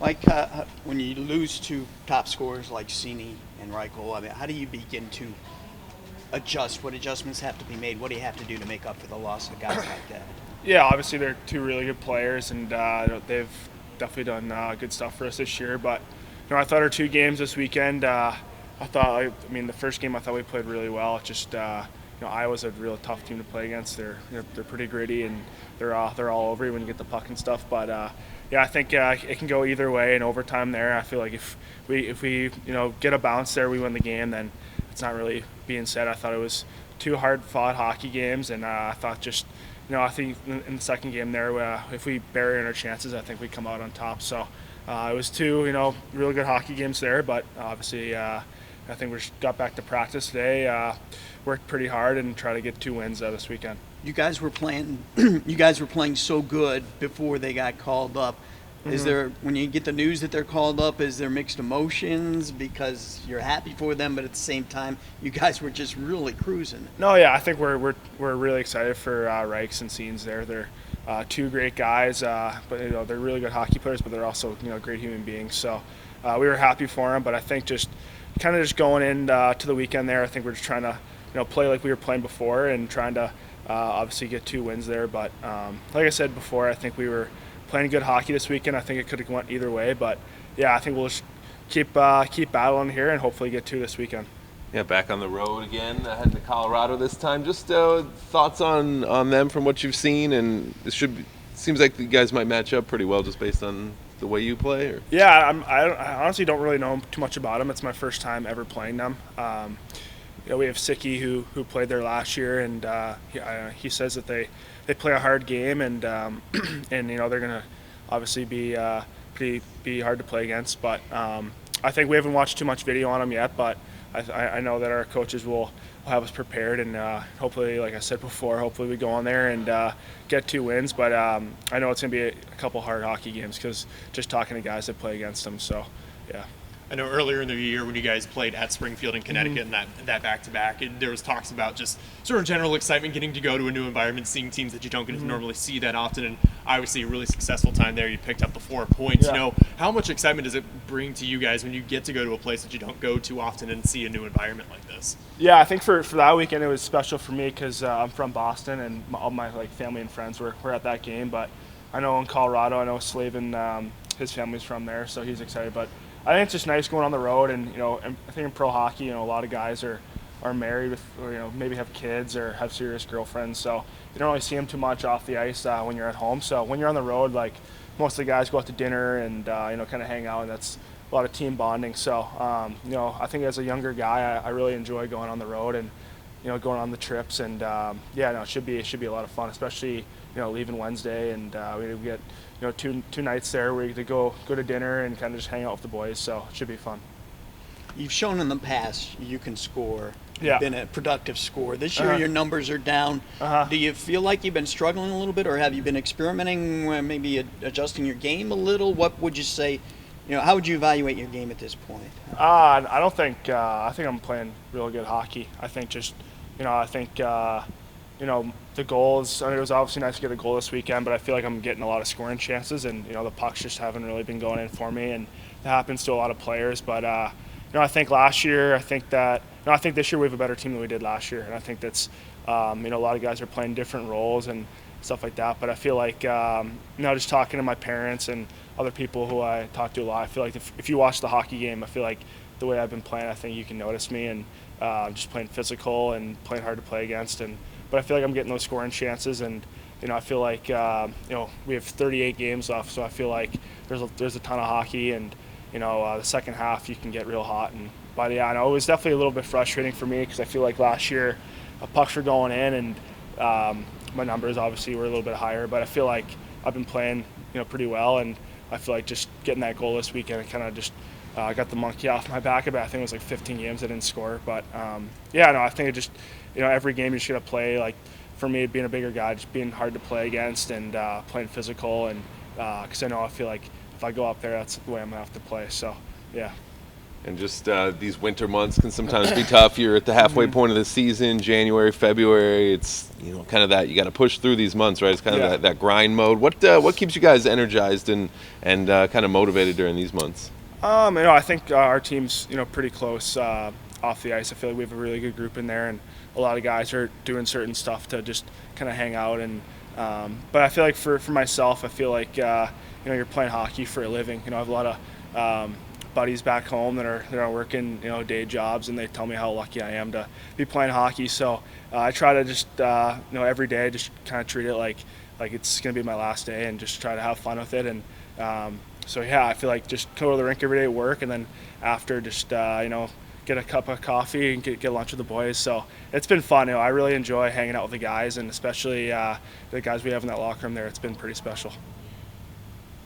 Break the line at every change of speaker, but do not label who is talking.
Like when you lose to top scorers like Cini and Reichel, I mean, how do you begin to adjust? What adjustments have to be made? What do you have to do to make up for the loss of guys like that?
Yeah, obviously they're two really good players, and they've definitely done good stuff for us this year. But I thought our two games this weekend, the first game I thought we played really well. It's just Iowa's a real tough team to play against. They're pretty gritty, and they're all over you when you get the puck and stuff. But I think it can go either way in overtime. There, I feel like if we get a bounce there, we win the game. Then it's not really being said. I thought it was two hard-fought hockey games, and I thought just. I think in the second game there, if we bury our chances, I think we come out on top. So it was two, really good hockey games there. But obviously, I think we just got back to practice today, worked pretty hard, and try to get two wins this weekend.
You guys were playing. You guys were playing so good before they got called up. Is there, when you get the news that they're called up, is there mixed emotions because you're happy for them, but at the same time, you guys were just really cruising?
No, yeah, I think we're really excited for Reichs and Scenes there. They're two great guys, but they're really good hockey players, but they're also great human beings. So we were happy for them, but I think just going in to the weekend there, I think we're just trying to play like we were playing before and trying to obviously get two wins there. But like I said before, I think we were playing good hockey this weekend. I think it could have went either way, but yeah, I think we'll just keep battling here and hopefully get two this weekend.
Yeah, back on the road again, heading to Colorado this time. Just thoughts on them from what you've seen, and seems like you guys might match up pretty well just based on the way you play. Or?
Yeah, I honestly don't really know too much about them. It's my first time ever playing them. We have Sicky who played there last year, and he says that they play a hard game, and and they're gonna obviously be hard to play against. But I think we haven't watched too much video on them yet, but I know that our coaches will have us prepared, and hopefully, like I said before, hopefully we go on there and get two wins. But I know it's gonna be a couple hard hockey games because just talking to guys that play against them. So yeah.
I know earlier in the year when you guys played at Springfield in Connecticut and that back-to-back, there was talks about just sort of general excitement getting to go to a new environment, seeing teams that you don't get to normally see that often, and obviously a really successful time there. You picked up the 4 points.
Yeah.
How much excitement does it bring to you guys when you get to go to a place that you don't go to often and see a new environment like this?
Yeah, I think for that weekend it was special for me because I'm from Boston, and all my family and friends were at that game. But I know in Colorado, I know Slavin, his family's from there, so he's excited. But I think it's just nice going on the road, and I think in pro hockey, a lot of guys are married with, or maybe have kids or have serious girlfriends, so you don't really see them too much off the ice when you're at home. So when you're on the road, like most of the guys go out to dinner and kind of hang out, and that's a lot of team bonding. So I think as a younger guy, I really enjoy going on the road and going on the trips, and it should be a lot of fun, especially leaving Wednesday, and we get two nights there where you get to go to dinner and kind of just hang out with the boys. So it should be fun.
You've shown in the past you can score.
Yeah.
You've been a productive scorer. This year your numbers are down. Do you feel like you've been struggling a little bit, or have you been experimenting, maybe adjusting your game a little? What would you say? How would you evaluate your game at this point?
I don't think. I think I'm playing really good hockey. I think just, the goals. It was obviously nice to get a goal this weekend, but I feel like I'm getting a lot of scoring chances, and the pucks just haven't really been going in for me, and that happens to a lot of players. But I think last year, I think this year we have a better team than we did last year, and I think that's a lot of guys are playing different roles and stuff like that. But I feel like just talking to my parents and other people who I talk to a lot, I feel like if you watch the hockey game, I feel like the way I've been playing, I think you can notice me, and just playing physical and playing hard to play against. But I feel like I'm getting those scoring chances, and I feel like we have 38 games left, so I feel like there's a ton of hockey, and the second half you can get real hot. But I know it was definitely a little bit frustrating for me because I feel like last year pucks were going in, and my numbers obviously were a little bit higher. But I feel like I've been playing pretty well, and I feel like just getting that goal this weekend, it kind of just got the monkey off my back a bit. I think it was like 15 games I didn't score, but I think it just every game you just gotta play. Like for me, being a bigger guy, just being hard to play against and playing physical, and because I feel like if I go up there, that's the way I'm gonna have to play. So yeah.
And just these winter months can sometimes be tough. You're at the halfway point of the season, January, February. It's kind of that you got to push through these months, right? It's kind of that grind mode. What keeps you guys energized and kind of motivated during these months?
I think our team's pretty close off the ice. I feel like we have a really good group in there, and a lot of guys are doing certain stuff to just kind of hang out. And but I feel like for myself, I feel like you're playing hockey for a living. I have a lot of buddies back home that are working day jobs, and they tell me how lucky I am to be playing hockey. So I try to just every day just kind of treat it like it's gonna be my last day, and just try to have fun with it. And so I feel like just go to the rink every day at work, and then after just get a cup of coffee and get lunch with the boys. So it's been fun. I really enjoy hanging out with the guys, and especially the guys we have in that locker room there. It's been pretty special.